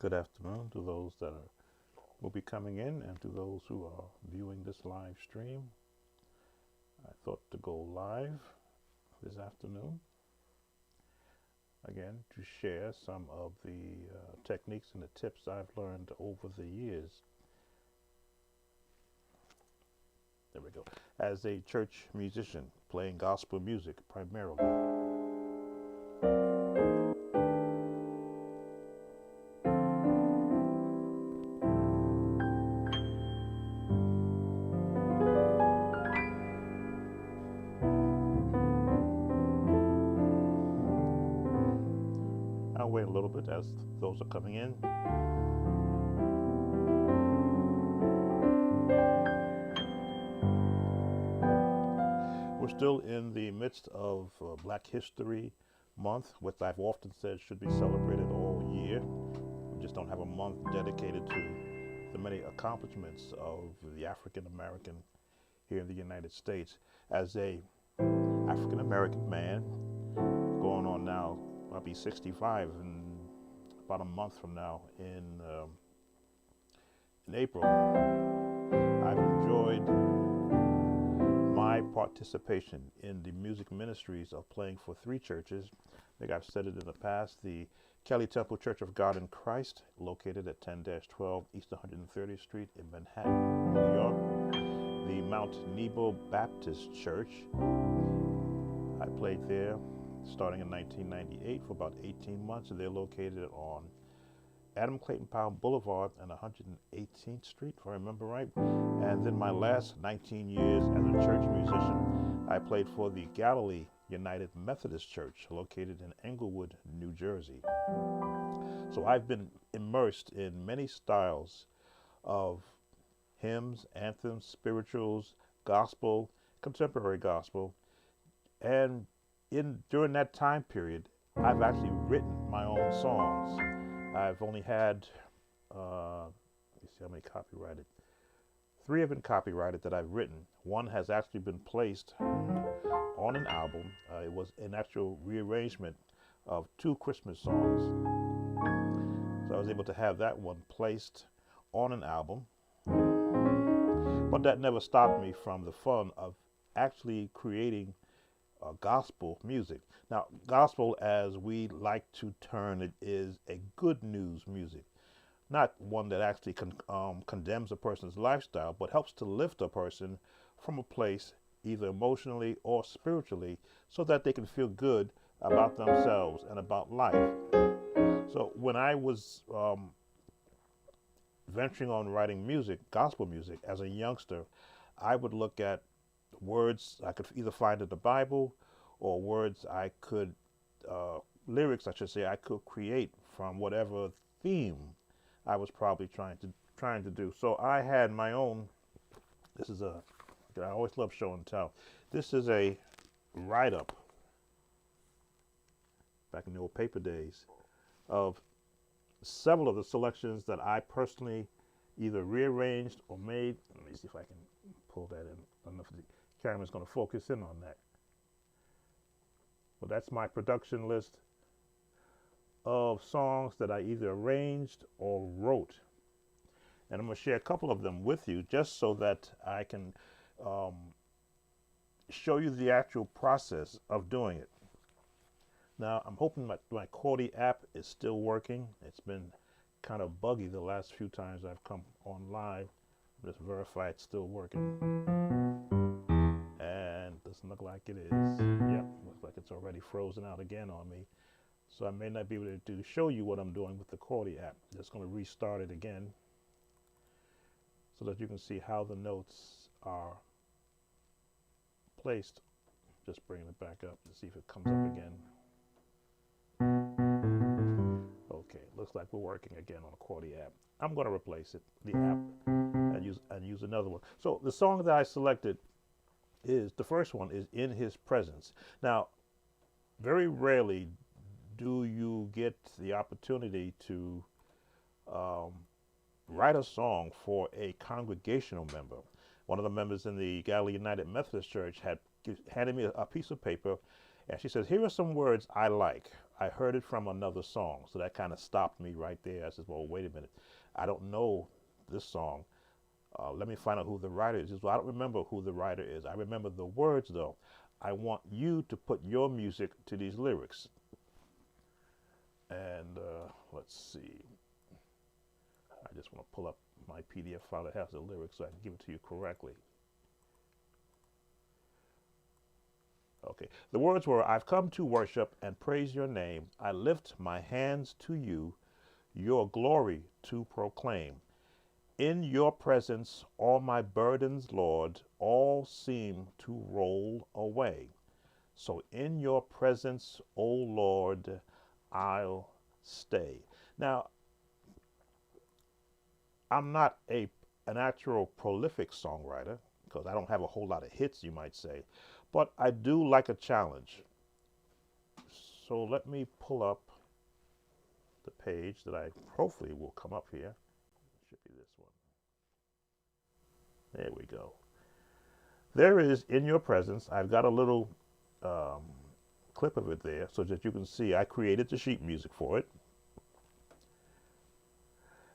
Good afternoon to those that will be coming in and to those who are viewing this live stream. I thought to go live this afternoon again to share some of the techniques and the tips I've learned over the years. There we go. As a church musician playing gospel music primarily. I'll wait a little bit as those are coming in. We're still in the midst of Black History Month, which I've often said should be celebrated all year. We just don't have a month dedicated to the many accomplishments of the African American here in the United States. As a African American man, going on now, I'll be 65 in about a month from now in April. I've enjoyed my participation in the music ministries of playing for three churches. I think I've said it in the past. The Kelly Temple Church of God in Christ, located at 10-12 East 130th Street in Manhattan, New York. The Mount Nebo Baptist Church. I played there starting in 1998 for about 18 months, and they're located on Adam Clayton Powell Boulevard and 118th Street, if I remember right. And then my last 19 years as a church musician, I played for the Galilee United Methodist Church, located in Englewood, New Jersey. So I've been immersed in many styles of hymns, anthems, spirituals, gospel, contemporary gospel, and during that time period, I've actually written my own songs. I've only had, let me see how many copyrighted. 3 have been copyrighted that I've written. 1 has actually been placed on an album. It was an actual rearrangement of 2 Christmas songs. So I was able to have that one placed on an album. But that never stopped me from the fun of actually creating gospel music. Now, gospel, as we like to term it, is a good news music, not one that actually condemns a person's lifestyle, but helps to lift a person from a place, either emotionally or spiritually, so that they can feel good about themselves and about life. So when I was venturing on writing music, gospel music, as a youngster, I would look at words I could either find in the Bible or words I could, lyrics I should say, I could create from whatever theme I was probably trying to do. So I had my own, I always love show and tell. This is a write-up, back in the old paper days, of several of the selections that I personally either rearranged or made. Let me see if I can pull that in. I don't know if the camera's going to focus in on that. Well, that's my production list of songs that I either arranged or wrote. And I'm going to share a couple of them with you just so that I can show you the actual process of doing it. Now, I'm hoping my Cordy app is still working. It's been kind of buggy the last few times I've come on live. Just verify it's still working. And doesn't look like it is. Yep, looks like it's already frozen out again on me. So I may not be able to show you what I'm doing with the Cordy app. Just going to restart it again so that you can see how the notes are placed. Just bringing it back up to see if it comes up again. Okay, looks like we're working again on the Cordy app. I'm going to replace it, the app, and use another one. So the song that I selected the first one is In His Presence. Now, very rarely do you get the opportunity to write a song for a congregational member. One of the members in the Galilee United Methodist Church had handed me a piece of paper, and she says, here are some words I like. I heard it from another song. So that kind of stopped me right there. I said, well, wait a minute. I don't know this song. Let me find out who the writer is. Well, I don't remember who the writer is. I remember the words, though. I want you to put your music to these lyrics. And let's see. I just want to pull up my PDF file that has the lyrics so I can give it to you correctly. Okay. The words were, I've come to worship and praise your name. I lift my hands to you, your glory to proclaim. In your presence, all my burdens, Lord, all seem to roll away. So in your presence, O Lord, I'll stay. Now, I'm not an actual prolific songwriter because I don't have a whole lot of hits, you might say, but I do like a challenge. So let me pull up the page that I hopefully will come up here. It should be this one. There we go. There is in your presence. I've got a little clip of it there so that you can see I created the sheet music for it.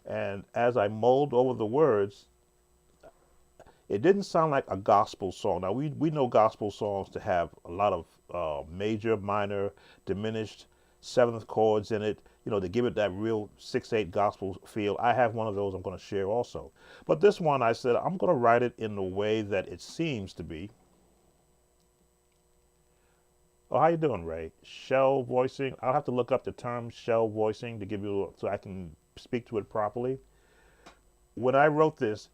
And as I mulled over the words, it didn't sound like a gospel song. Now, we know gospel songs to have a lot of major, minor, diminished seventh chords in it, you know, to give it that real 6/8 gospel feel. I have one of those I'm going to share also. But this one, I said, I'm going to write it in the way that it seems to be. Oh, how you doing, Ray? Shell voicing. I'll have to look up the term shell voicing to give you, so I can speak to it properly. When I wrote this,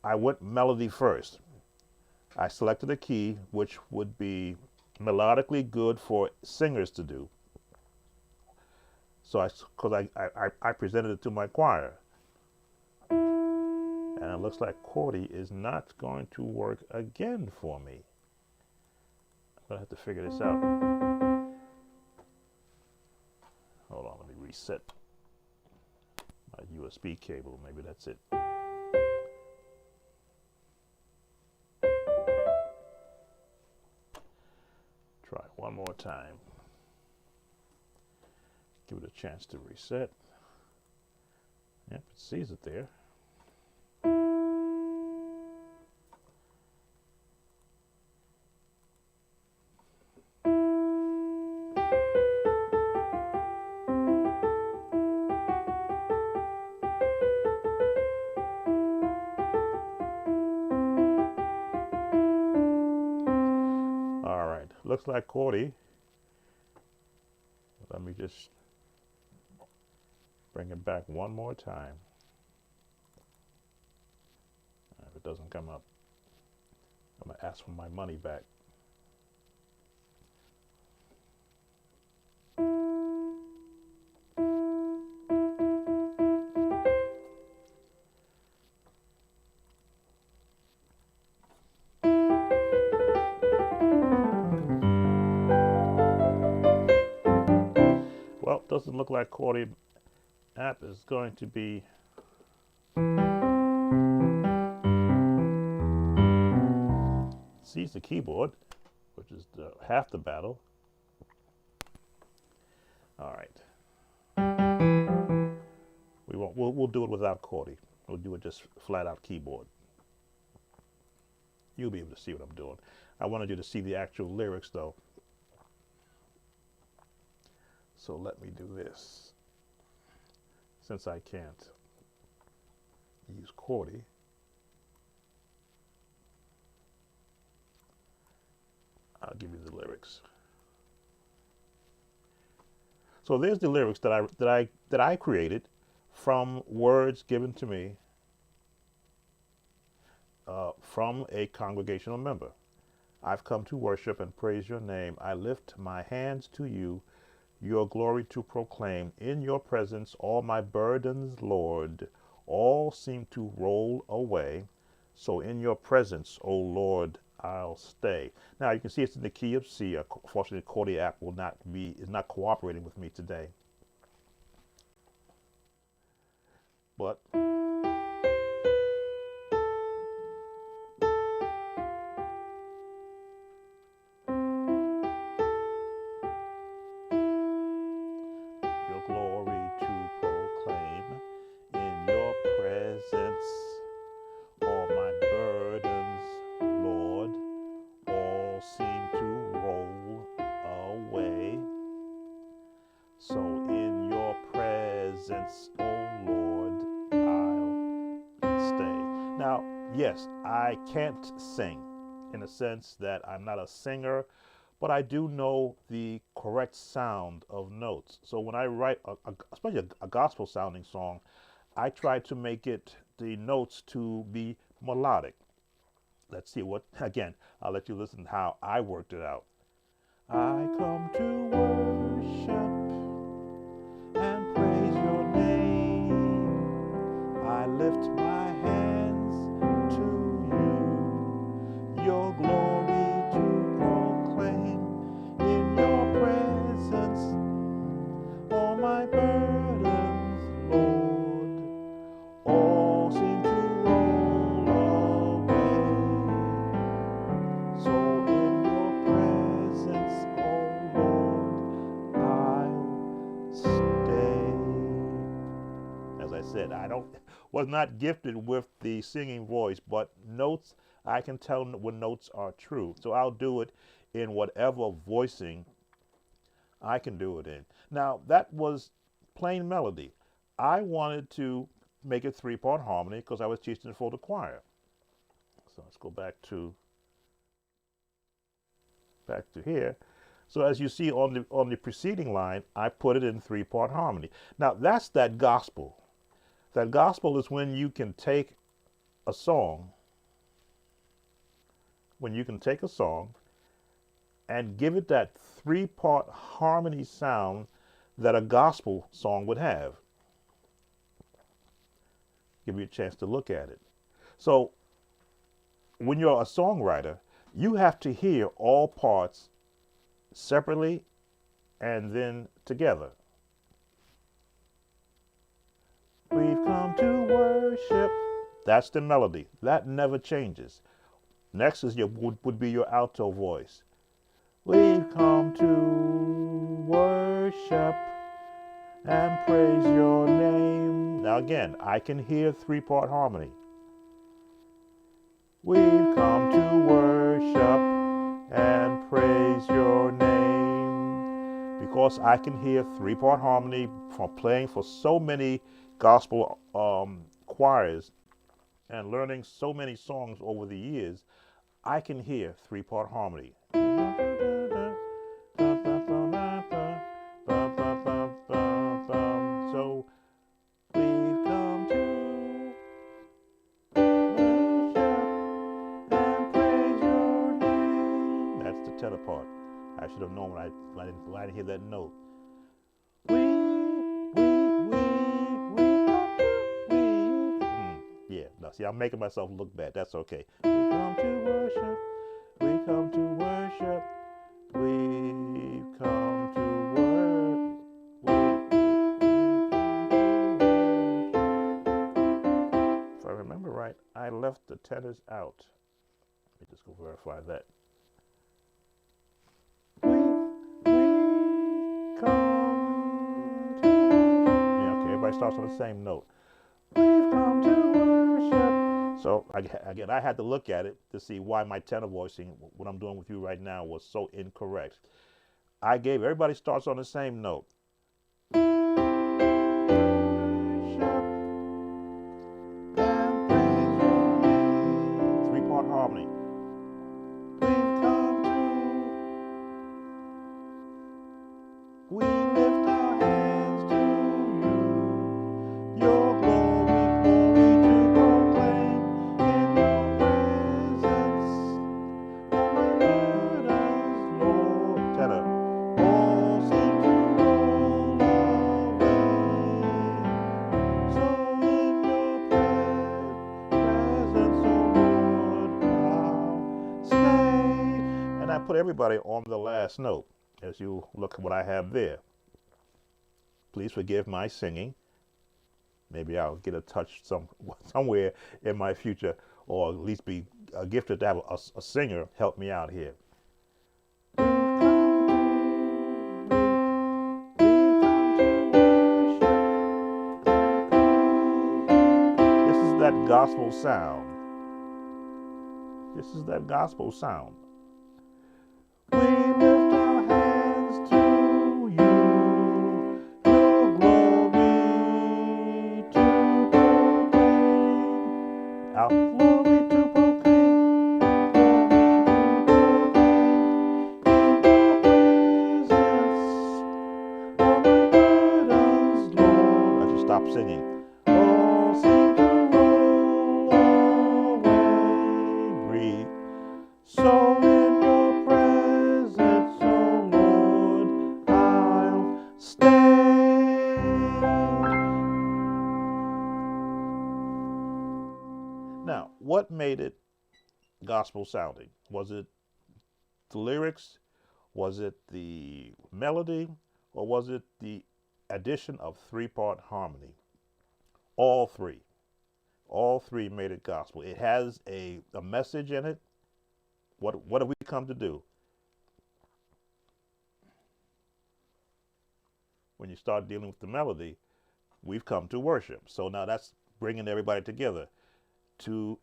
I went melody first. I selected a key which would be melodically good for singers to do. So I presented it to my choir. And it looks like chordy is not going to work again for me. I'm going to have to figure this out. Hold on, let me reset my USB cable. Maybe that's it. Try one more time. Give it a chance to reset. Yep, it sees it there. All right, looks like chordy. Let me just bring it back one more time. If it doesn't come up, I'm going to ask for my money back. Well, doesn't look like chordy app is going to be sees the keyboard, which is half the battle. All right, we'll do it without chordy. We'll do it just flat out keyboard. You'll be able to see what I'm doing. I wanted you to see the actual lyrics though. So let me do this. Since I can't use chordy, I'll give you the lyrics. So there's the lyrics that I created from words given to me from a congregational member. I've come to worship and praise your name. I lift my hands to you, your glory to proclaim. In your presence, all my burdens, Lord, all seem to roll away. So in your presence, O Lord, I'll stay. Now you can see it's in the key of C. Unfortunately, the chordy app is not cooperating with me today. But Now, yes, I can't sing in the sense that I'm not a singer, but I do know the correct sound of notes. So when I write, especially a gospel sounding song, I try to make it the notes to be melodic. Let's see what, again, I'll let you listen to how I worked it out. I come to worship and praise your name. I lift my hands to you, your glory to proclaim. In your presence, all my burdens, Lord, all seem to roll away. So in your presence, oh Lord, I stay. As I said, was not gifted with the singing voice, but notes, I can tell when notes are true. So I'll do it in whatever voicing I can do it in. Now, that was plain melody. I wanted to make it three-part harmony because I was teaching it for the choir. So let's go back to here. So as you see on the preceding line, I put it in three-part harmony. Now, that's that gospel. That gospel is when you can take a song, and give it that three-part harmony sound that a gospel song would have. Give you a chance to look at it. So when you're a songwriter, you have to hear all parts separately and then together. We've come to worship. That's the melody. That never changes. Next is would be your alto voice. We've come to worship and praise your name. Now again, I can hear three-part harmony. We've come to worship and praise your name. Because I can hear three-part harmony from playing for so many gospel choirs and learning so many songs over the years, I can hear three-part harmony. So we've come to worship and praise your name. That's the tenor part. I should have known when I didn't hear that note. Yeah, now see, I'm making myself look bad. That's okay. We come to worship. We come to worship. We've come to worship. If I remember right, I left the tenors out. Let me just go verify that. We come to worship. Yeah, okay, everybody starts on the same note. We've come to worship. So again, I had to look at it to see why my tenor voicing, what I'm doing with you right now, was so incorrect. Everybody starts on the same note. Three-part harmony. We've come to. We lift our hands to you. Your glory to proclaim. In your presence, all my burdens, Lord. Tenor. All seem to roll away. So in your presence, oh Lord, I'll stay. And I put everybody on the last note. As you look at what I have there. Please forgive my singing. Maybe I'll get a touch somewhere in my future, or at least be gifted to have a singer help me out here. This is that gospel sound. This is that gospel sound. We lift our hands to you, your glory to proclaim. Our glory to proclaim, I should stop singing. All seem to roll away, breathe. So in your presence, oh Lord, I'll stay. Now, what made it gospel sounding? Was it the lyrics? Was it the melody? Or was it the addition of three-part harmony? All three. All three made it gospel. It has a message in it. What have we come to do? When you start dealing with the melody, we've come to worship. So now that's bringing everybody together. We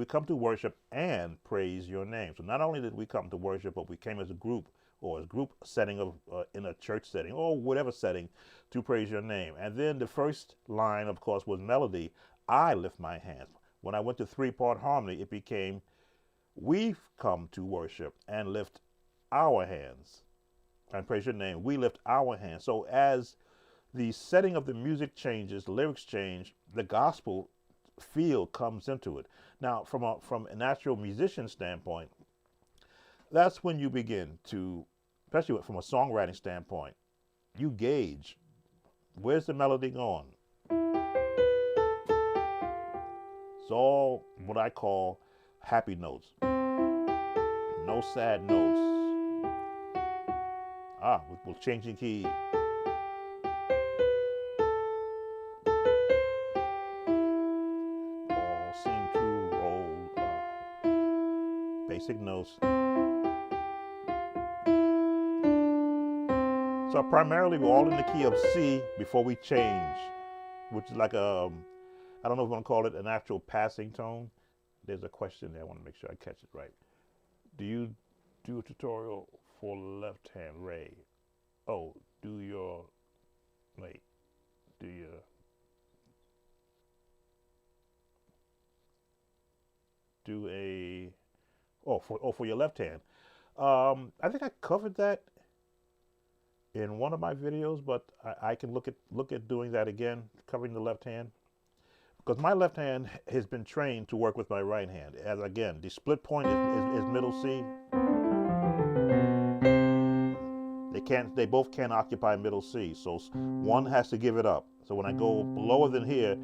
come to worship and praise your name. So not only did we come to worship, but we came as a group, or a group setting of in a church setting or whatever setting, to praise your name. And then the first line, of course, was melody. I lift my hands. When I went to three-part harmony, it became, we've come to worship and lift our hands and praise your name. We lift our hands. So as the setting of the music changes, the lyrics change, the gospel feel comes into it. Now, from a natural musician standpoint, that's when you begin to, especially from a songwriting standpoint, you gauge, where's the melody going? It's all what I call happy notes. No sad notes. We're changing key. All seem to roll. Basic notes. So primarily we're all in the key of C before we change, which is like I don't know if I want to call it an actual passing tone. There's a question there. I want to make sure I catch it right. Do you do a tutorial for left hand, Ray? Oh, do you do a, for your left hand? I think I covered that in one of my videos, but I can look at doing that again, covering the left hand, because my left hand has been trained to work with my right hand. As again, the split point is middle C. They both can't occupy middle C, so one has to give it up. So when I go lower than here,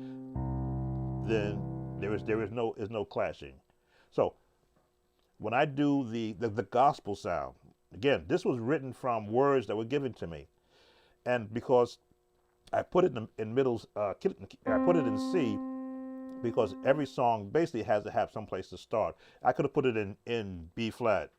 then there is no clashing. So when I do the gospel sound, again, this was written from words that were given to me, and because I put it in middle, I put it in C, because every song basically has to have some place to start. I could have put it in B flat.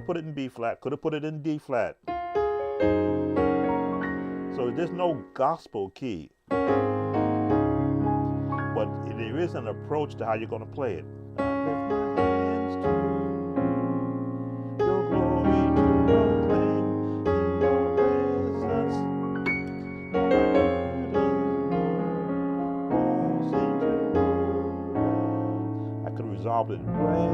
Put it in B flat, could have put it in D flat. So there's no gospel key, but there is an approach to how you're going to play it. I lift my hands to your glory to proclaim in your presence. I could have resolved it right.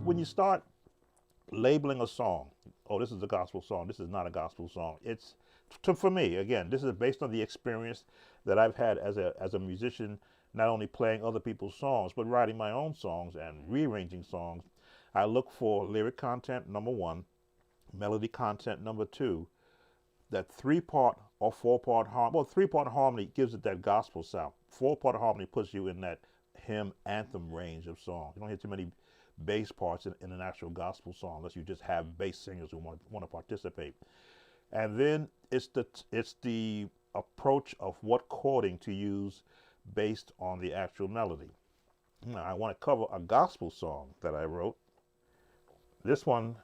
When you start labeling a song, oh, this is a gospel song, this is not a gospel song, it's, for me, again, this is based on the experience that I've had as a musician, not only playing other people's songs, but writing my own songs and rearranging songs. I look for lyric content, number one, melody content, number two, that three-part or four-part harmony. Well, three-part harmony gives it that gospel sound. Four-part harmony puts you in that hymn, anthem range of songs. You don't hear too many bass parts in an actual gospel song unless you just have bass singers who want to participate. And then it's the approach of what chording to use based on the actual melody. Now, I want to cover a gospel song that I wrote. This one,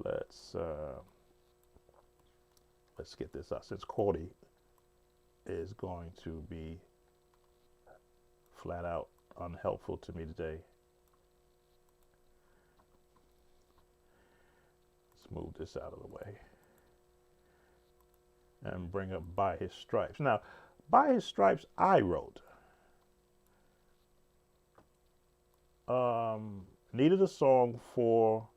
let's get this out since Cordy is going to be flat out unhelpful to me today. Let's move this out of the way and bring up By His Stripes. Now, By His Stripes I wrote. Needed a song for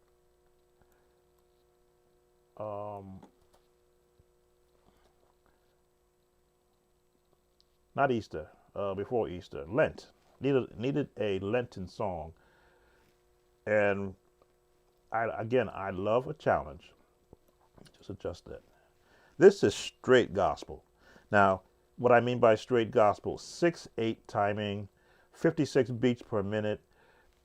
not Easter, before Easter, Lent. Needed a Lenten song. And I love a challenge. Just adjust that. This is straight gospel. Now, what I mean by straight gospel, 6/8 timing, 56 beats per minute.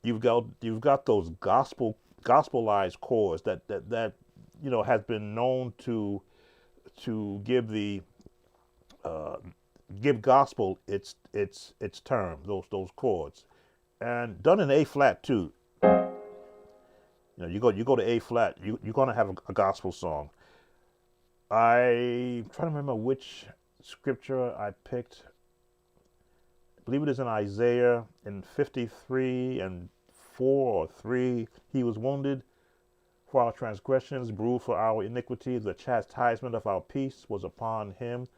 You've got those gospelized chords that has been known to give the give gospel its term, those chords, and done in A flat too. You go to A flat, you're gonna have a gospel song. I'm trying to remember which scripture I picked. I believe it is in Isaiah in 53 and 4 or 3. He was wounded for our transgressions, bruised for our iniquities. The chastisement of our peace was upon him.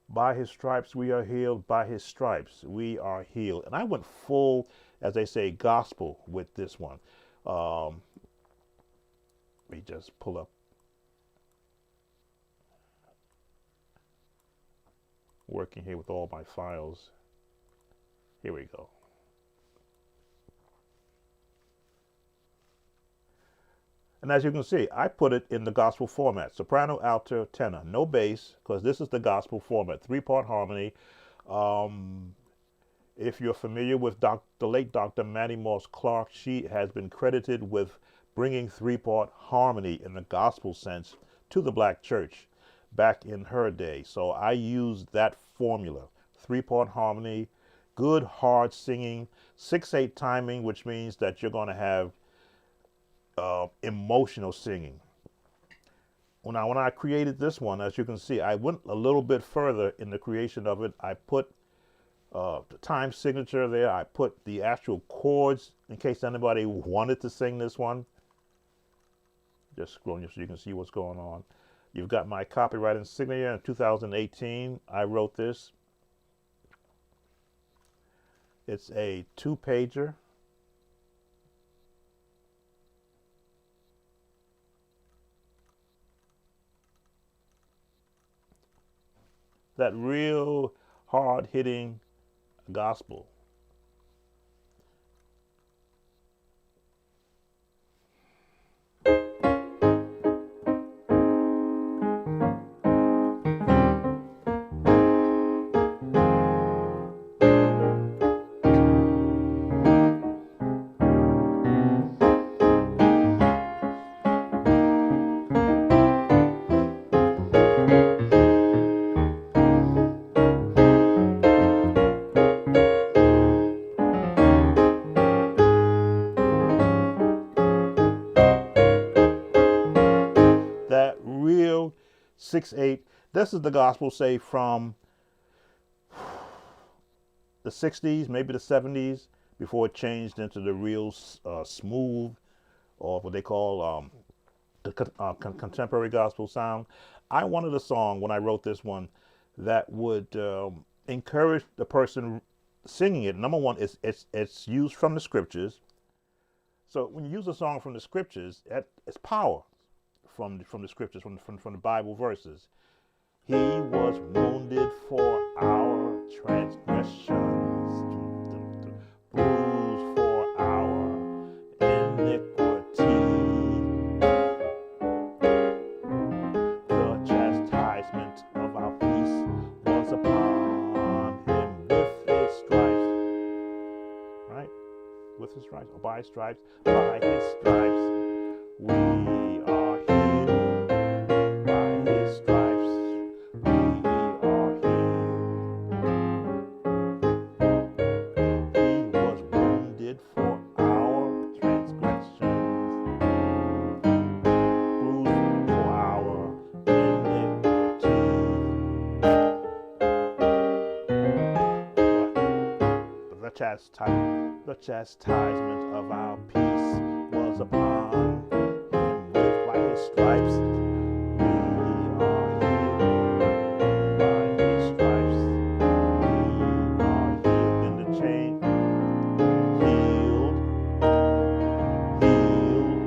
By his stripes we are healed. By his stripes we are healed. And I went full, as they say, gospel with this one. Let me just pull up. Working here with all my files. Here we go. And as you can see, I put it in the gospel format: soprano, alto, tenor, no bass, because this is the gospel format, 3-part harmony. If you're familiar with the late Dr. Mattie Moss Clark, she has been credited with bringing 3-part harmony in the gospel sense to the black church back in her day. So I used that formula: 3-part harmony, good hard singing, 6/8 timing, which means that you're going to have emotional singing. Now, when I created this one, as you can see, I went a little bit further in the creation of it. I put the time signature there. I put the actual chords in case anybody wanted to sing this one. Just scrolling so you can see what's going on. You've got my copyright insignia in 2018. I wrote this. It's a 2-pager. That real hard-hitting gospel. That real 6/8. This is the gospel, say, from the 60s, maybe the 70s, before it changed into the real smooth, or what they call the contemporary gospel sound. I wanted a song, when I wrote this one, that would encourage the person singing it. Number one, it's used from the scriptures. So when you use a song from the scriptures, it's power from the scriptures, from the Bible verses. He was wounded for our transgressions, bruised for our iniquity. The chastisement of our peace was upon stripes, by his stripes, by his stripes, we are healed. By his stripes, we are healed. He was wounded for our transgressions, bruised for our iniquities. The chastisement of our peace was upon him. By his stripes, we are healed. By his stripes, we are healed. In the chain, healed, healed,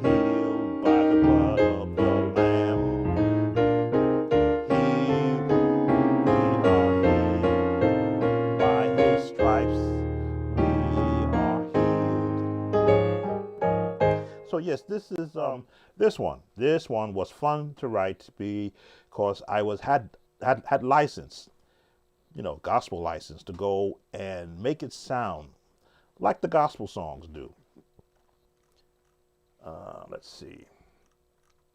healed by the blood of the Lamb. Healed, we are healed. By his stripes, we are healed. So yes, this is this one was fun to write because I had license, gospel license to go and make it sound like the gospel songs do. Let's see.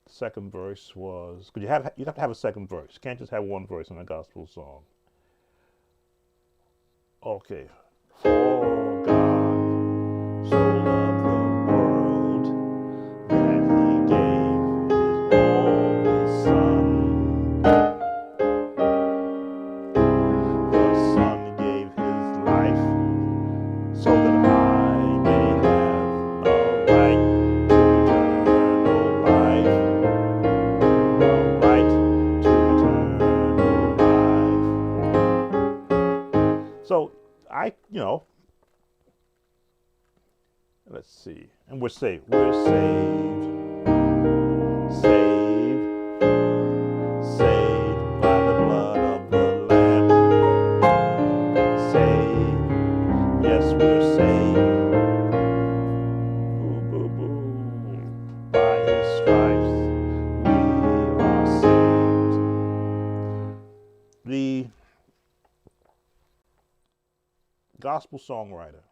Second verse was, you have to have a second verse. You can't just have one verse in a gospel song. Okay. For God so loved the world that he gave his only Son. The Son gave his life so that I may have a right to eternal life. A right to eternal life. So let's see. And we're saved. We're saved. Saved. Saved by the blood of the Lamb. Saved. Yes, we're saved. Boo, boo, boo. By his stripes, we are saved. The gospel songwriter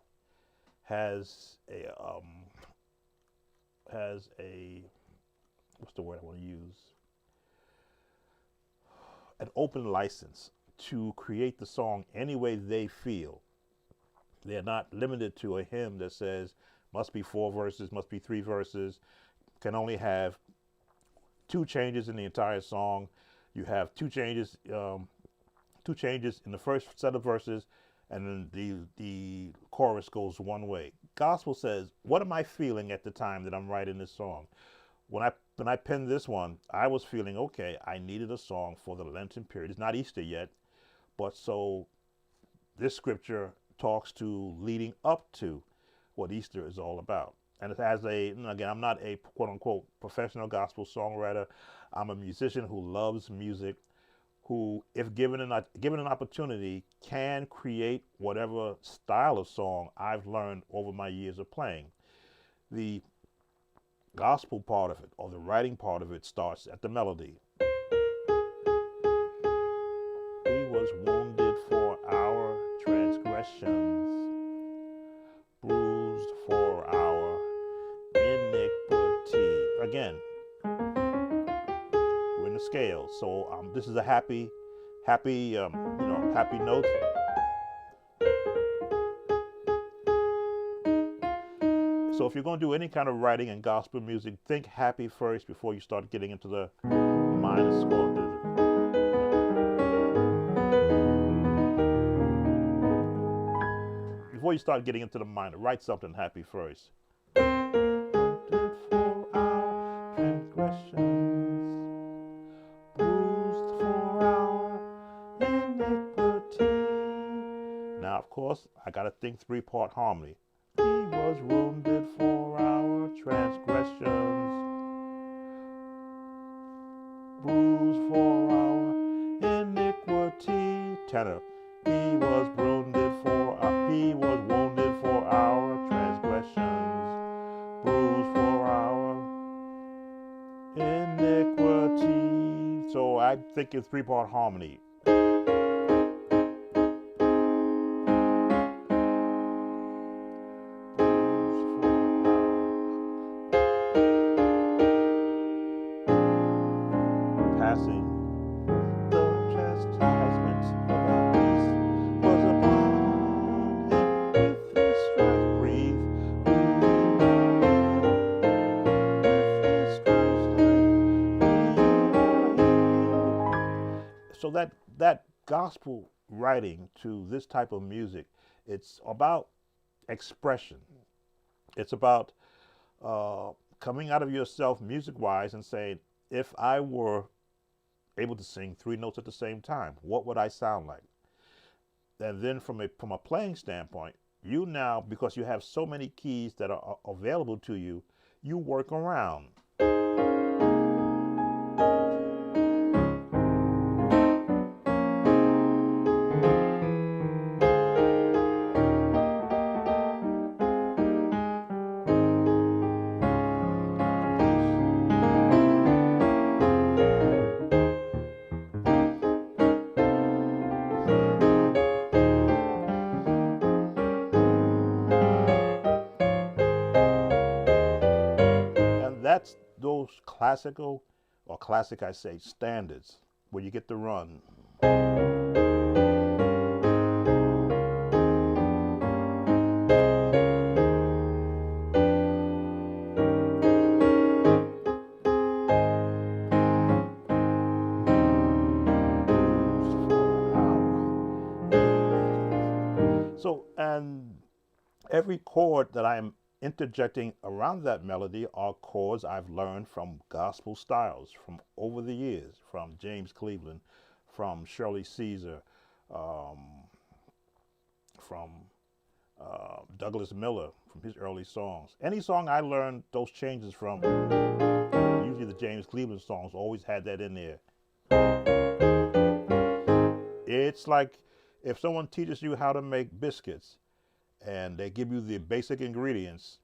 has a what's the word I want to use? An open license to create the song any way they feel. They're not limited to a hymn that says must be 4 verses, must be 3 verses, can only have 2 changes in the entire song. You have 2 changes in the first set of verses, and then the chorus goes one way. Gospel says, what am I feeling at the time that I'm writing this song? When I penned this one, I was feeling, okay, I needed a song for the Lenten period. It's not Easter yet, but so this scripture talks to leading up to what Easter is all about. And it has again, I'm not a quote unquote professional gospel songwriter. I'm a musician who loves music, who, if given an opportunity, can create whatever style of song I've learned over my years of playing. The gospel part of it, or the writing part of it, starts at the melody. He was wounded for our transgressions, bruised for our iniquity. Again, we're in the scale, so this is a happy note. So if you're going to do any kind of writing in gospel music, think happy first before you start getting into the minor score. Before you start getting into the minor, write something happy first. For our transgressions, bruised for our iniquity. Now, of course, I got to think 3-part harmony. He was wounded for our transgressions, bruised for our iniquity. Tenor. He was wounded for our transgressions, bruised for our iniquity. So I think it's 3-part harmony. so that gospel writing to this type of music, it's about expression. It's about uh, coming out of yourself music wise and saying, if I were able to sing three notes at the same time, what would I sound like? And then from a playing standpoint, you now, because you have so many keys that are available to you, you work around. And that's those classical, or classic I say, standards, where you get to run. So, and every chord that I'm interjecting around that melody are chords I've learned from gospel styles from over the years, from James Cleveland, from Shirley Caesar, um, from Douglas Miller, from his early songs. Any song I learned those changes from, usually the James Cleveland songs, always had that in there. It's like if someone teaches you how to make biscuits and they give you the basic ingredients,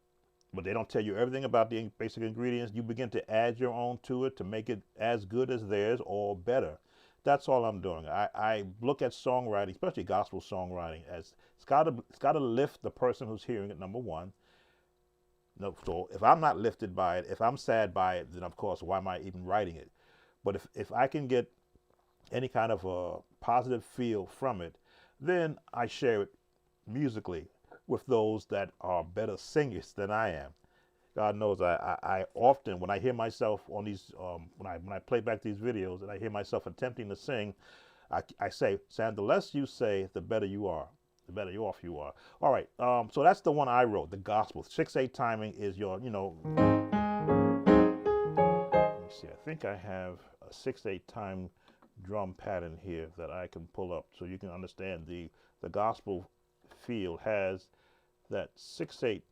but they don't tell you everything about the basic ingredients, you begin to add your own to it to make it as good as theirs or better. That's all I'm doing. I look at songwriting, especially gospel songwriting, as it's got to lift the person who's hearing it, number one. No, so if I'm not lifted by it, if I'm sad by it, then of course, why am I even writing it? But if I can get any kind of a positive feel from it, then I share it musically with those that are better singers than I am. God knows I often, when I hear myself on these, when I play back these videos and I hear myself attempting to sing, I say, Sam, the less you say, the better you are, the better off you are. All right, so that's the one I wrote, the gospel. 6/8 timing is your, let me see, I think I have a 6/8 time drum pattern here that I can pull up so you can understand the gospel feel has that 6/8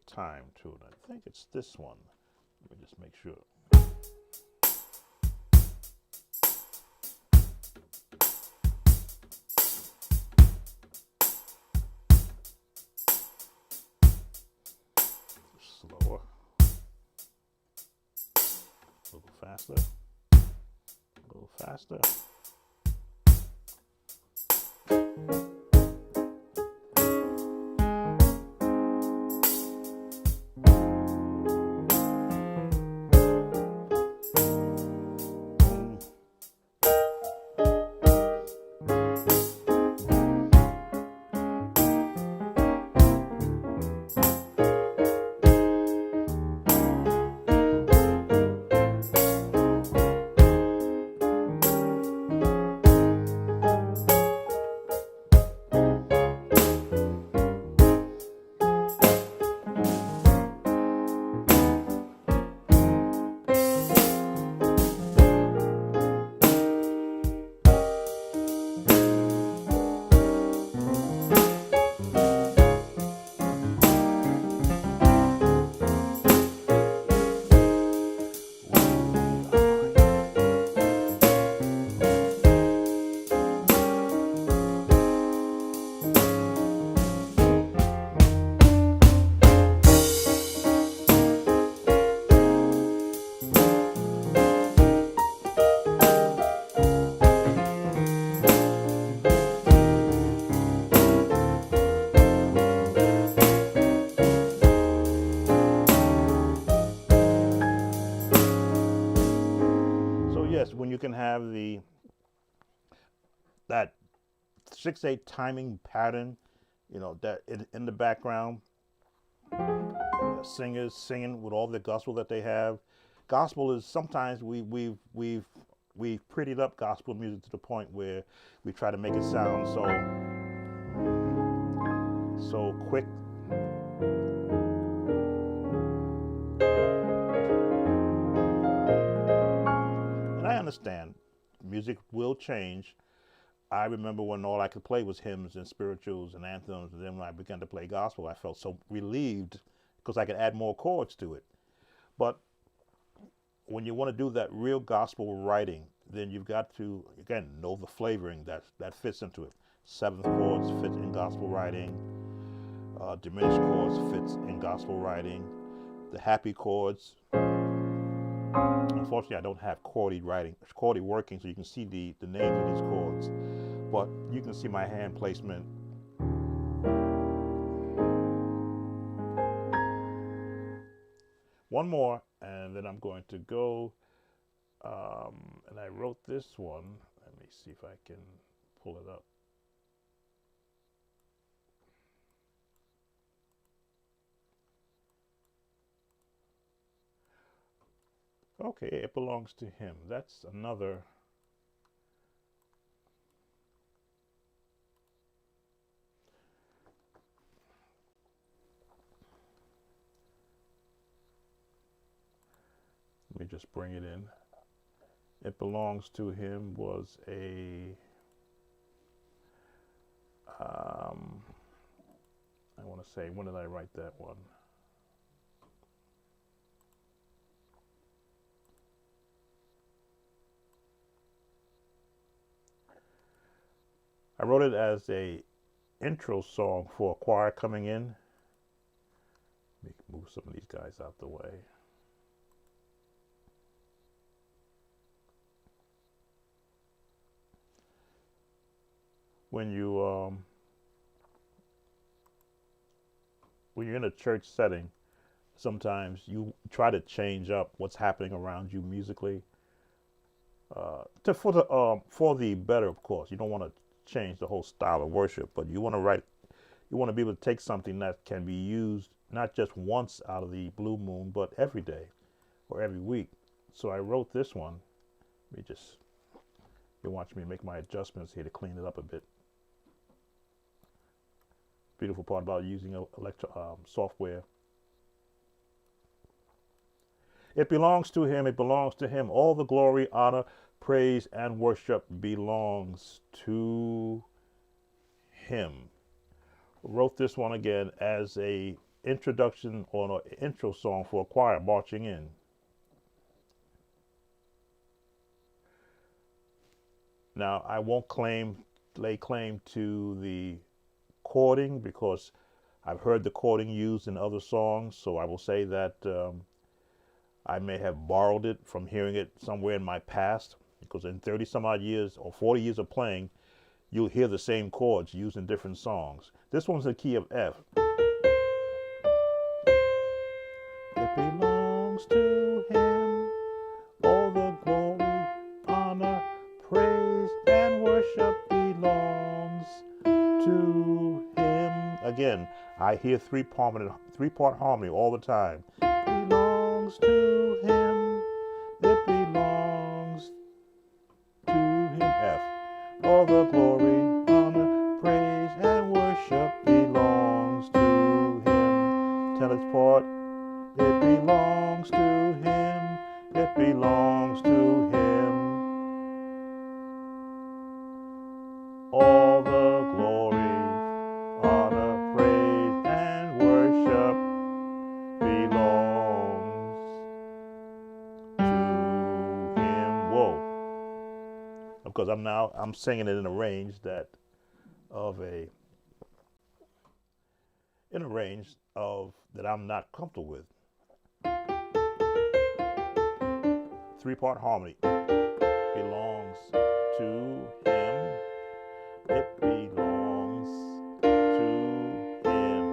time to it. I think it's this one. Let me just make sure. Slower. A little faster. A little faster. Yes, when you can have that 6/8 timing pattern, that in the background, singers singing with all the gospel that they have, Gospel is sometimes we've prettied up gospel music to the point where we try to make it sound so quick. And I understand music will change. I remember when all I could play was hymns and spirituals and anthems, and then when I began to play gospel, I felt so relieved because I could add more chords to it. But when you want to do that real gospel writing, then you've got to, again, know the flavoring that fits into it. Seventh chords fit in gospel writing. Diminished chords fits in gospel writing. The happy chords. Unfortunately, I don't have chordy working, so you can see the names of these chords. But you can see my hand placement. One more, and then I'm going to go. And I wrote this one. Let me see if I can pull it up. Okay, it belongs to him. That's another. Let me just bring it in. It belongs to him was a. I want to say, when did I write that one? I wrote it as a intro song for a choir coming in. Let me move some of these guys out the way. When you're in a church setting, sometimes you try to change up what's happening around you musically, for the better, of course. You don't want to change the whole style of worship, but you want to be able to take something that can be used not just once out of the blue moon, but every day or every week. So I wrote this one. You watch me make my adjustments here to clean it up a bit. Beautiful part about using software. It belongs to him. It belongs to him. All the glory, honor, praise, and worship belongs to him. Wrote this one again as a introduction or an intro song for a choir marching in. Now, I won't lay claim to the chording because I've heard the chording used in other songs, so I will say that I may have borrowed it from hearing it somewhere in my past, because in 30 some odd years or 40 years of playing, you'll hear the same chords used in different songs. This one's the key of F. It belongs to him, all the glory, honor, praise, and worship belongs to him. Again, I hear three-part harmony all the time. It belongs to him. It belongs to him. F. All the glory, honor, praise, and worship belongs to him. Tennis part. It belongs to him. It belongs to him. All the glory, honor, praise, and worship belongs to him. Whoa. Because I'm singing it in a range that I'm not comfortable with. Three-part harmony. Belongs to him. It belongs to him.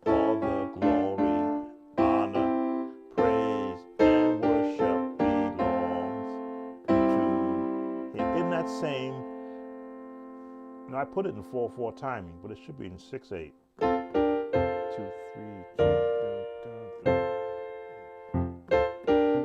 All the glory, honor, praise, and worship belongs to him. In that same, I put it in 4/4 timing, but it should be in 6/8. 2, 3, 2, 2, 2, 3.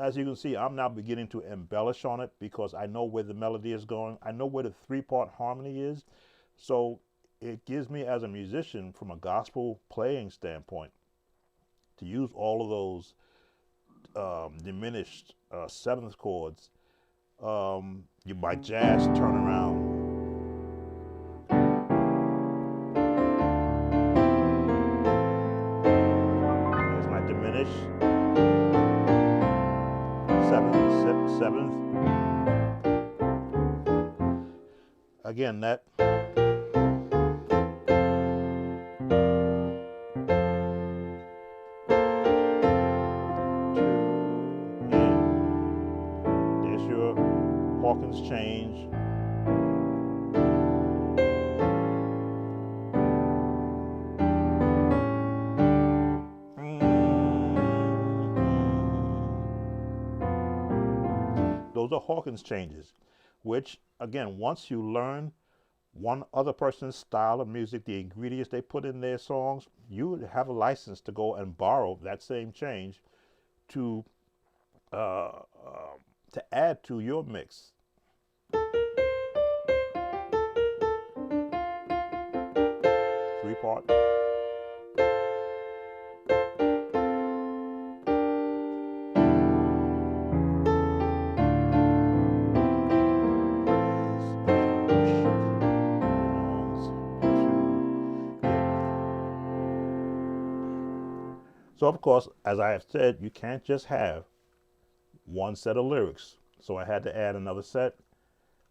as you can see, I'm now beginning to embellish on it because I know where the melody is going. I know where the three-part harmony is. So it gives me, as a musician, from a gospel playing standpoint, to use all of those diminished seventh chords. You by jazz turnaround. There's my diminished seventh. Again, that. There's your Hawkins change. Those are Hawkins changes, which, again, once you learn one other person's style of music, the ingredients they put in their songs, you would have a license to go and borrow that same change to add to your mix. Three-part. So, of course, as I have said, you can't just have one set of lyrics. So I had to add another set.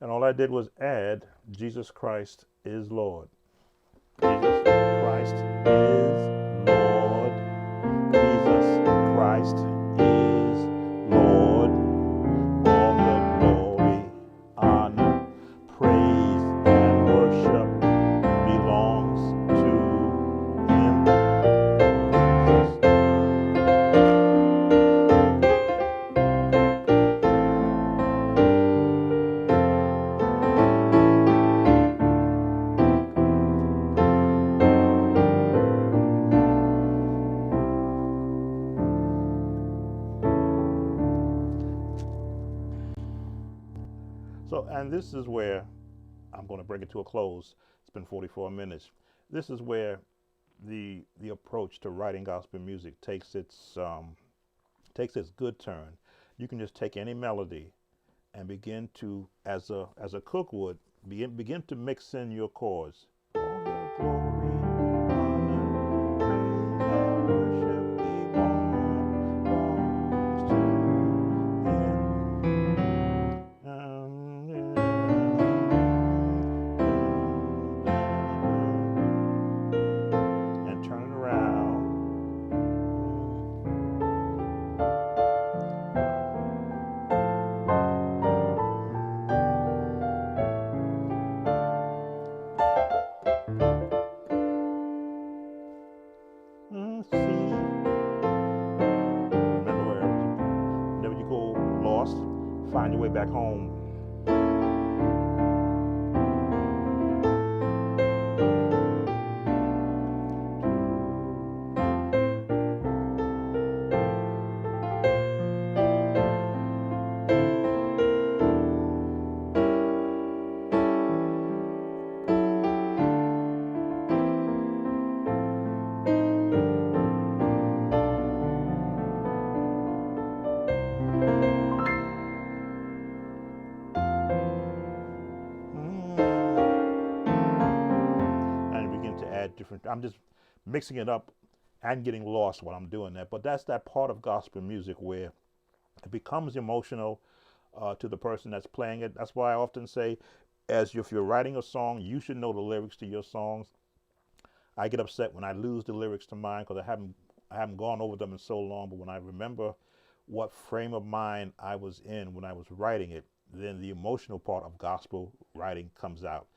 And all I did was add Jesus Christ is Lord. Jesus Christ is Lord. Jesus Christ is Lord. All the glory, honor, praise, and worship belongs to Him. So, and this is where I'm going to bring it to a close. It's been 44 minutes. This is where the approach to writing gospel music takes its good turn. You can just take any melody and begin to, as a cook would, begin to mix in your chords. All your glory, honor, praise, and worship belongs to and turn it around. See, remember, whenever you go lost, find your way back home. And begin to add different. I'm just mixing it up and getting lost while I'm doing that. But that's that part of gospel music where it becomes emotional to the person that's playing it. That's why I often say, as if you're writing a song, you should know the lyrics to your songs. I get upset when I lose the lyrics to mine because I haven't gone over them in so long. But when I remember what frame of mind I was in when I was writing it, then the emotional part of gospel writing comes out,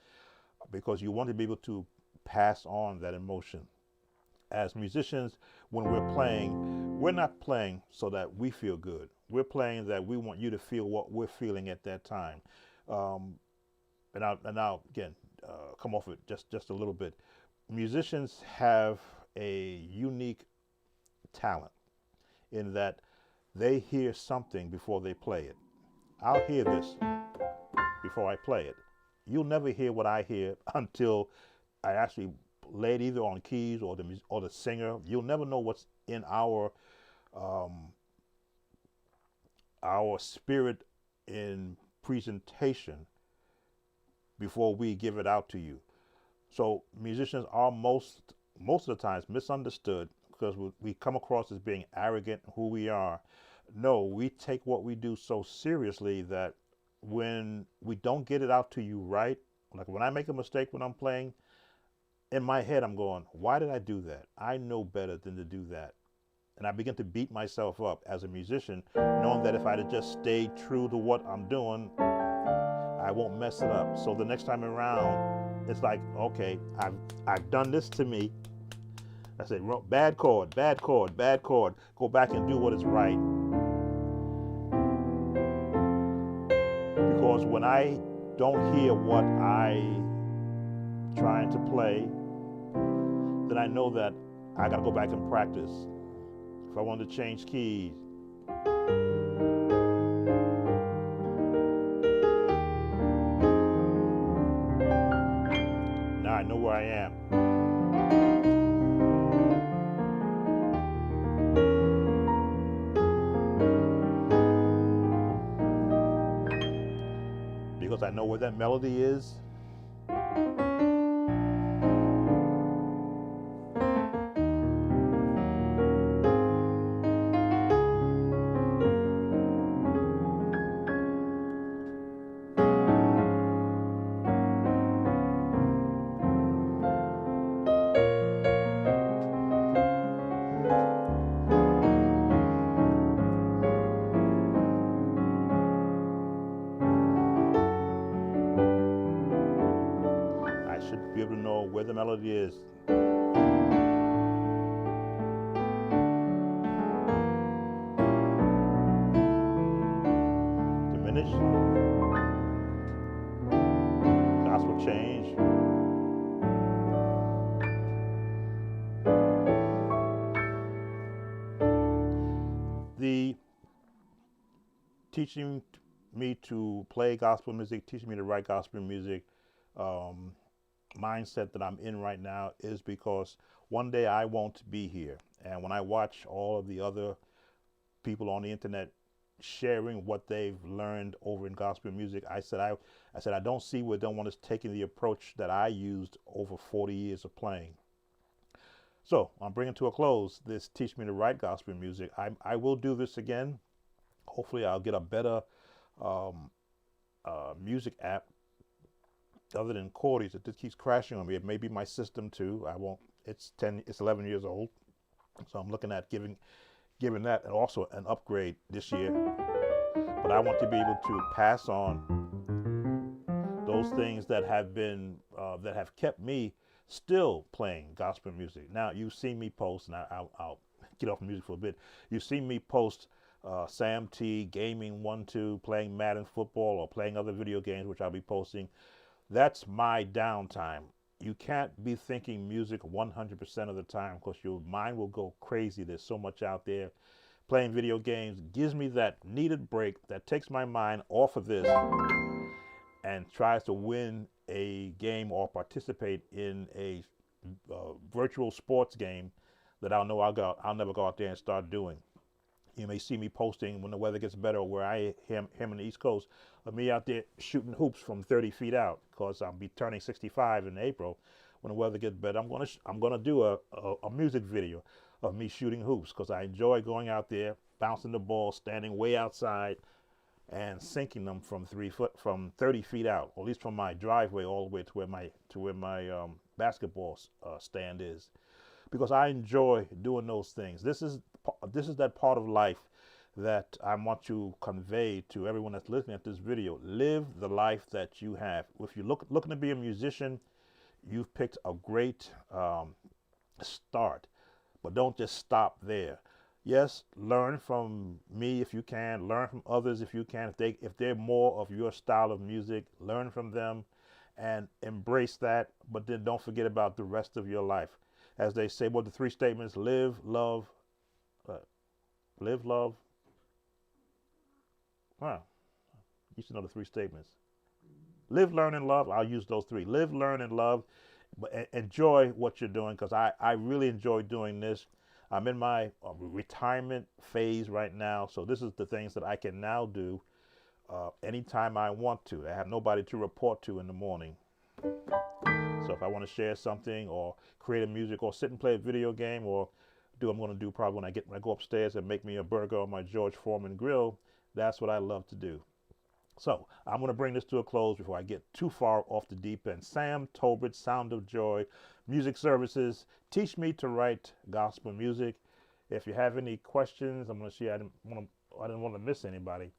because you want to be able to pass on that emotion. As musicians, when we're playing, we're not playing so that we feel good. We're playing that we want you to feel what we're feeling at that time. And I'll again come off it just a little bit. Musicians have a unique talent in that they hear something before they play it. I'll hear this before I play it. You'll never hear what I hear until I actually lay it either on keys or the singer. You'll never know what's in um, our spirit in presentation before we give it out to you. So musicians are most of the times misunderstood because we come across as being arrogant in who we are. No, we take what we do so seriously that when we don't get it out to you right, like when I make a mistake when I'm playing, in my head I'm going, why did I do that? I know better than to do that. And I begin to beat myself up as a musician, knowing that if I'd have just stayed true to what I'm doing, I won't mess it up. So the next time around, it's like, okay, I've done this to me. I said, bad chord, bad chord, bad chord. Go back and do what is right. Because when I don't hear what I'm trying to play, then I know that I got to go back and practice. If I want to change keys, now I know where I am. Because I know where that melody is. I should be able to know where the melody is. Diminish. Gospel change. The teaching me to play gospel music, teaching me to write gospel music, mindset that I'm in right now is because one day I won't be here. And when I watch all of the other people on the internet sharing what they've learned over in gospel music, I said I don't see where no one is taking the approach that I used over 40 years of playing. So I'm bringing to a close this Teach Me to Write Gospel Music. I will do this again. Hopefully I'll get a better music app other than Chordies. It just keeps crashing on me. It may be my system too. I won't. It's 11 years old, so I'm looking at giving that and also an upgrade this year. But I want to be able to pass on those things that have been that have kept me still playing gospel music. Now you've seen me post, and I'll get off music for a bit. You've seen me post Sam T gaming 1-2, playing Madden football or playing other video games, which I'll be posting. That's my downtime. You can't be thinking music 100% of the time because your mind will go crazy. There's so much out there. Playing video games gives me that needed break that takes my mind off of this and tries to win a game or participate in a virtual sports game that I'll never go out there and start doing. You may see me posting when the weather gets better, where I am on the East Coast, of me out there shooting hoops from 30 feet out, because I'll be turning 65 in April. When the weather gets better, I'm gonna do a music video of me shooting hoops, because I enjoy going out there, bouncing the ball, standing way outside, and sinking them from 30 feet out, or at least from my driveway all the way to where my basketball stand is, because I enjoy doing those things. This is that part of life that I want to convey to everyone that's listening at this video. Live the life that you have. If you're looking to be a musician, you've picked a great start, but don't just stop there. Yes, learn from me if you can. Learn from others if you can. If they're more of your style of music, learn from them and embrace that. But then don't forget about the rest of your life. As they say, the 3 statements: live, love, Huh. You should know the three statements. Live, learn, and love. I'll use those three. Live, learn, and love. But enjoy what you're doing because I really enjoy doing this. I'm in my retirement phase right now. So this is the things that I can now do anytime I want to. I have nobody to report to in the morning. So if I want to share something or create a music or sit and play a video game or do I'm going to do probably when I go upstairs and make me a burger on my George Foreman grill, that's what I love to do. So I'm going to bring this to a close before I get too far off the deep end. Sam Tolbert, Sound of Joy, Music Services. Teach me to write gospel music. If you have any questions, I'm going to see. I didn't want to miss anybody.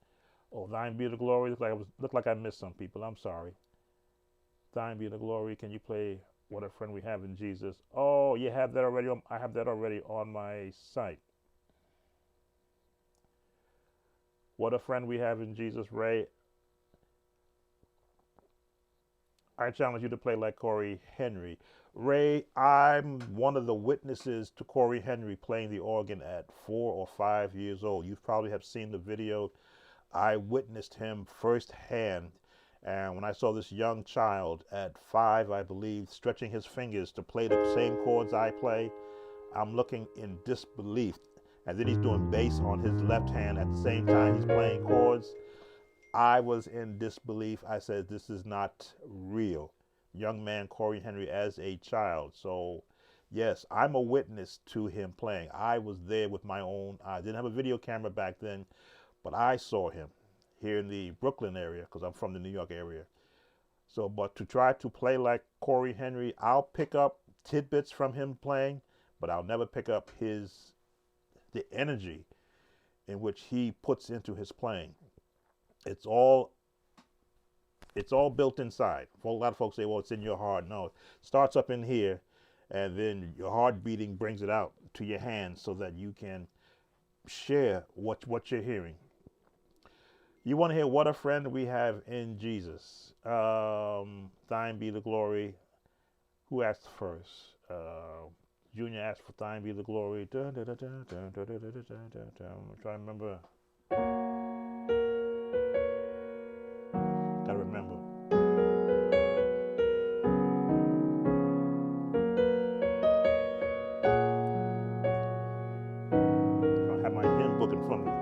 Oh, thine be the glory. Looked like I missed some people. I'm sorry. Thine be the glory. Can you play What a Friend We Have in Jesus? Oh, you have that already. I have that already on my site. What a Friend We Have in Jesus, Ray. I challenge you to play like Corey Henry. Ray, I'm one of the witnesses to Corey Henry playing the organ at 4 or 5 years old. You probably have seen the video. I witnessed him firsthand. And when I saw this young child at 5, I believe, stretching his fingers to play the same chords I play, I'm looking in disbelief. And then he's doing bass on his left hand at the same time he's playing chords. I was in disbelief. I said, this is not real. Young man Corey Henry as a child. So, yes, I'm a witness to him playing. I was there with my own eyes. Didn't have a video camera back then, but I saw him here in the Brooklyn area because I'm from the New York area. So, but to try to play like Corey Henry, I'll pick up tidbits from him playing, but I'll never pick up the energy in which he puts into his playing. It's all built inside. A lot of folks say, well, it's in your heart. No, it starts up in here, and then your heart beating brings it out to your hands so that you can share what you're hearing. You want to hear What a Friend We Have in Jesus. Thine be the glory. Who asked first? Junior asked for Thine be the glory. I'm trying to remember. Gotta remember. I have my hymn book in front of me.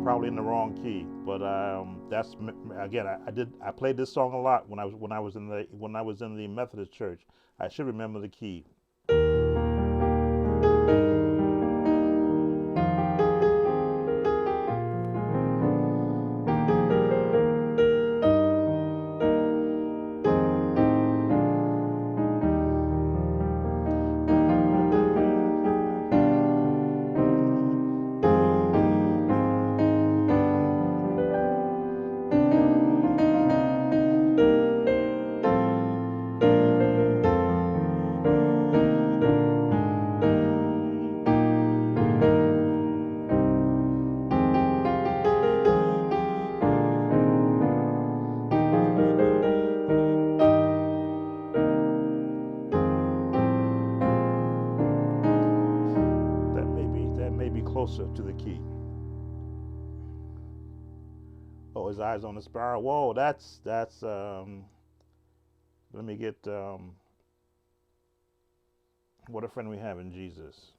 Probably in the wrong key, but that's again. I played this song a lot when I was in the Methodist church. I should remember the key. That may be closer to the key. Oh, his eyes on the sparrow. Whoa, that's let me get What a Friend We Have in Jesus.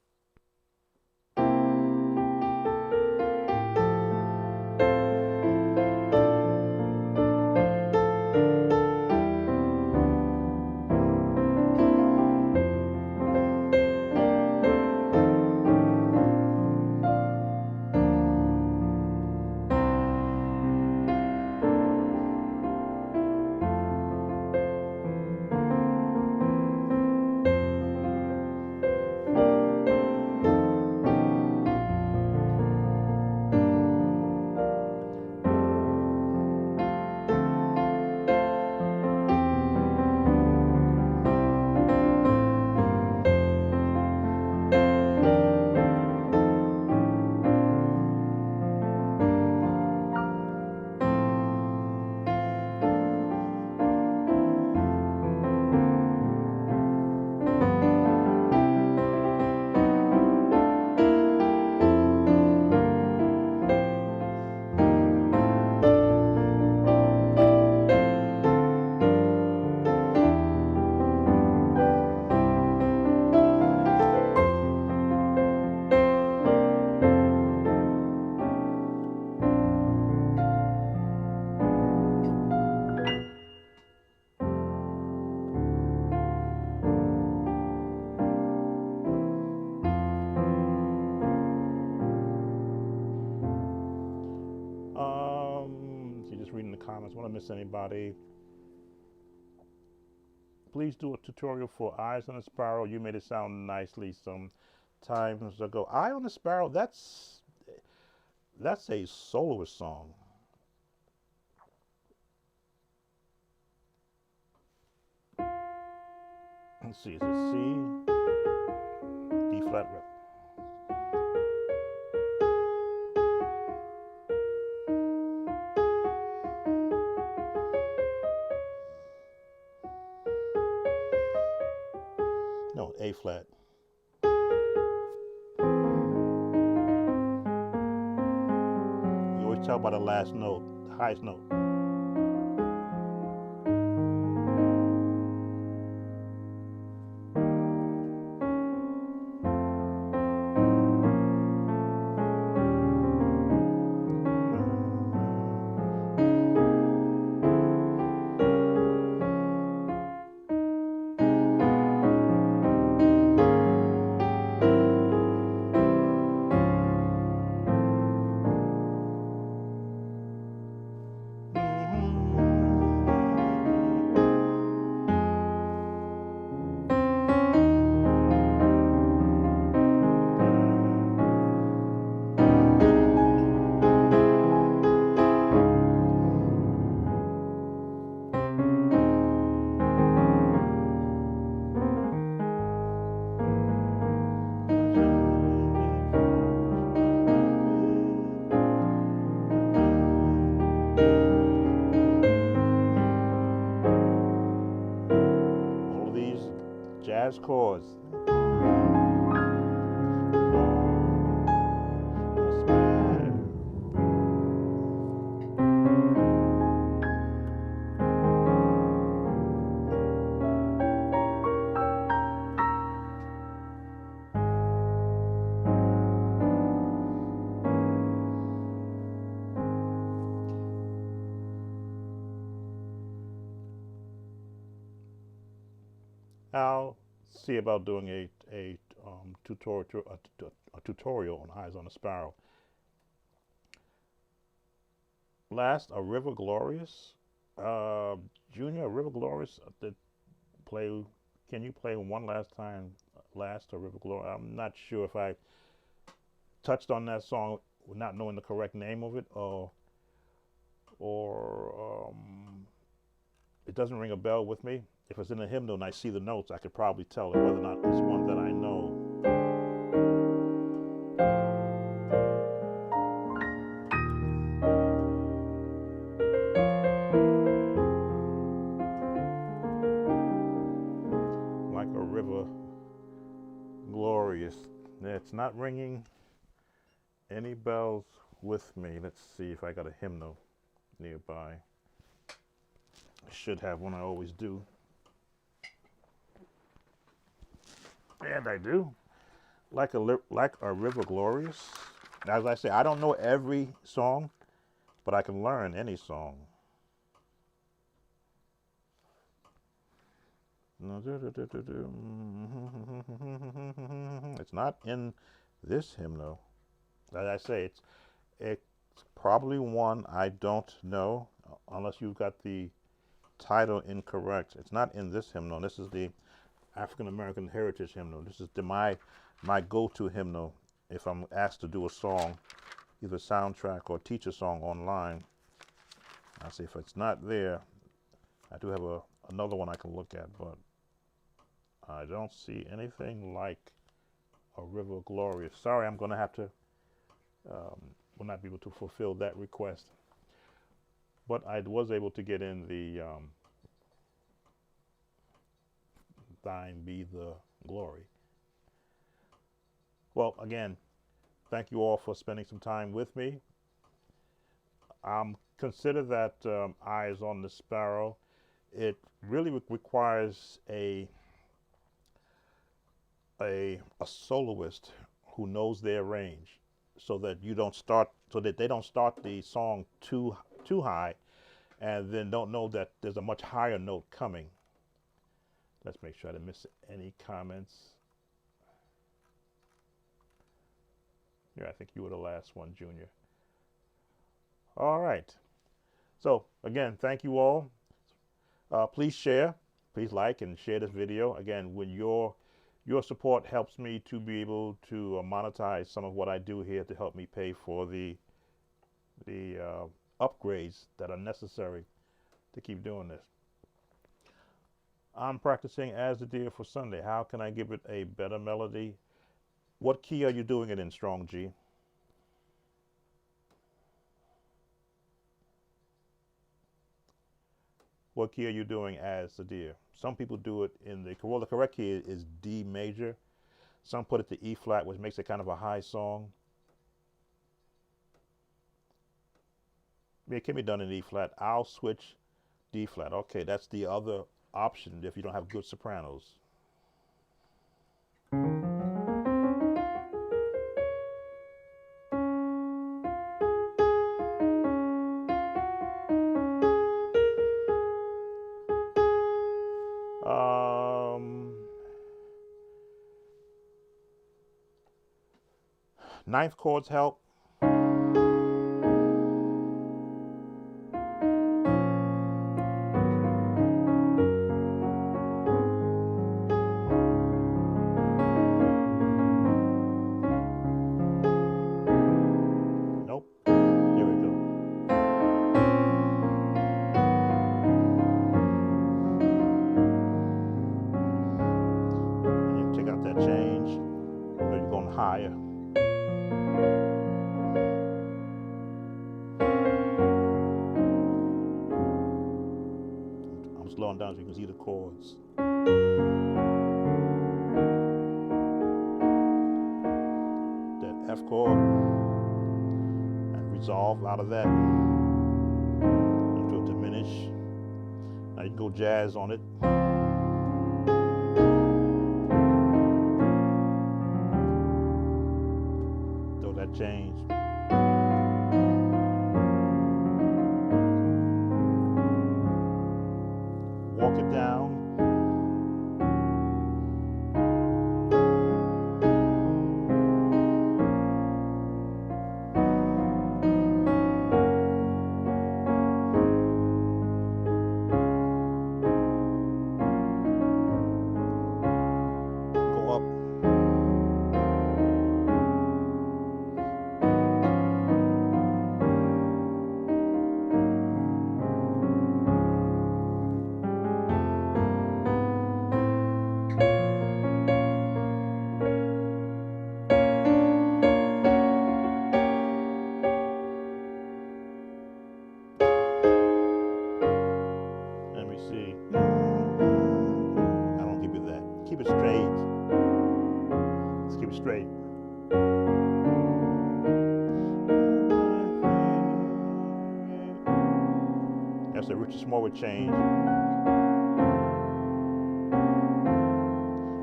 comments. Want to miss anybody? Please do a tutorial for Eyes on a Sparrow. You made it sound nicely some times ago. Eye on a Sparrow, that's a soloist song. Let's see, is it C, D flat rep? No, A flat. You always tell by the last note, the highest note. Jazz chords. I'll see about doing a tutorial on Eyes on a Sparrow. Last, A River Glorious. Junior, A River Glorious. Play. Can you play one last time? Last, A River Glorious. I'm not sure if I touched on that song not knowing the correct name of it, or it doesn't ring a bell with me. If it's in a hymnal and I see the notes, I could probably tell whether or not it's one that I know. Like a river glorious. It's not ringing any bells with me. Let's see if I got a hymnal nearby. I should have one, I always do. And I do. Like a River Glorious. As I say, I don't know every song, but I can learn any song. It's not in this hymnal. As I say, it's probably one I don't know, unless you've got the title incorrect. It's not in this hymnal. This is the African American Heritage Hymnal. This is my go-to hymnal if I'm asked to do a song, either soundtrack or teach a song online. I see if it's not there. I do have another one I can look at, but I don't see anything like A River Glorious. Sorry, I'm going to have to will not be able to fulfill that request. But I was able to get in the Thine be the glory. Well, again, thank you all for spending some time with me. Consider that Eyes on the Sparrow. It really requires a soloist who knows their range, so that they don't start the song too high, and then don't know that there's a much higher note coming. Let's make sure I didn't miss any comments. Yeah, I think you were the last one, Junior. All right. So again, thank you all. Please share, please like and share this video. Again, when your support helps me to be able to monetize some of what I do here to help me pay for the upgrades that are necessary to keep doing this. I'm practicing As the Deer for Sunday. How can I give it a better melody? What key are you doing it in, strong G? What key are you doing As the Deer? Some people do it in the correct key is D major. Some put it to E flat, which makes it kind of a high song. It can be done in E flat. I'll switch D flat. Okay, that's the other option if you don't have good sopranos. Ninth chords help. Nope. Here we go. And you take out that change. You know you're going higher. I'm slowing down so you can see the chords. That F chord, and resolve out of that into a diminish. Now you can go jazz on it. Throw that change. Walk it down. Go up. Let me see. I don't give you that. Keep it straight. Let's keep it straight. That's a Richard Smallwood change.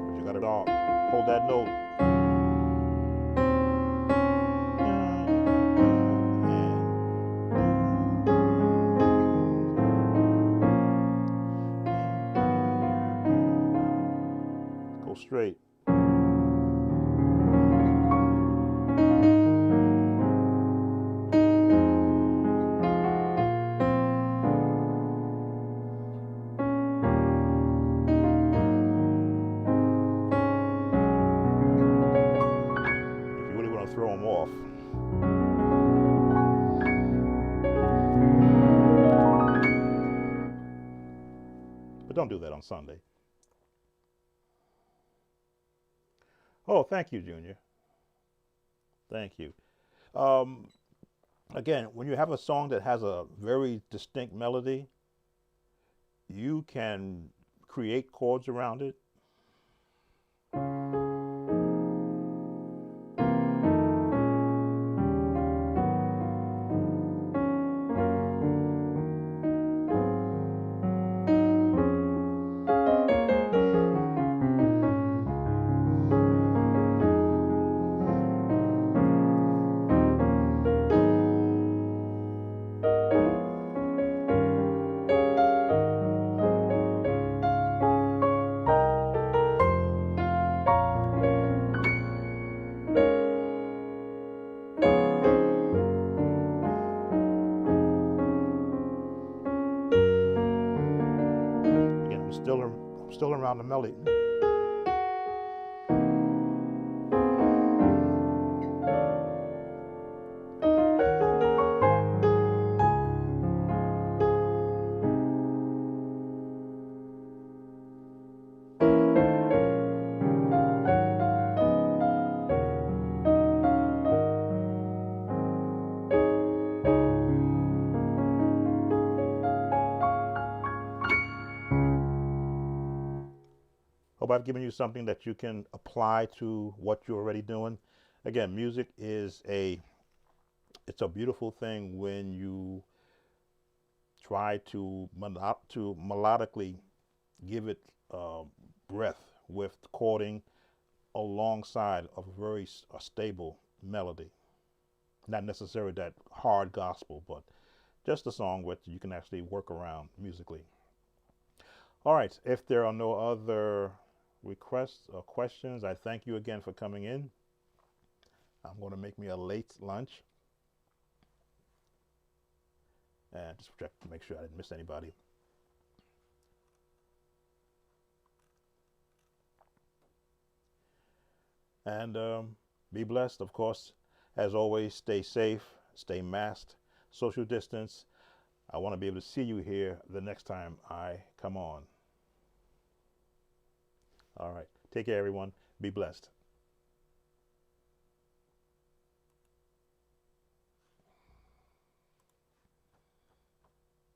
But you got it all. Hold that note. Go straight. If you really want to throw them off. But don't do that on Sunday. Oh, thank you, Junior. Thank you. Again, when you have a song that has a very distinct melody, you can create chords around it. around the melody. Hope I've given you something that you can apply to what you're already doing. Again, music is it's a beautiful thing when you try to melodically give it breath with chording alongside of a very stable melody. Not necessarily that hard gospel, but just a song which you can actually work around musically. All right, if there are no other requests or questions, I thank you again for coming in. I'm going to make me a late lunch and just check to make sure I didn't miss anybody. And be blessed, of course. As always, stay safe, stay masked, social distance. I want to be able to see you here the next time I come on. All right. Take care, everyone. Be blessed.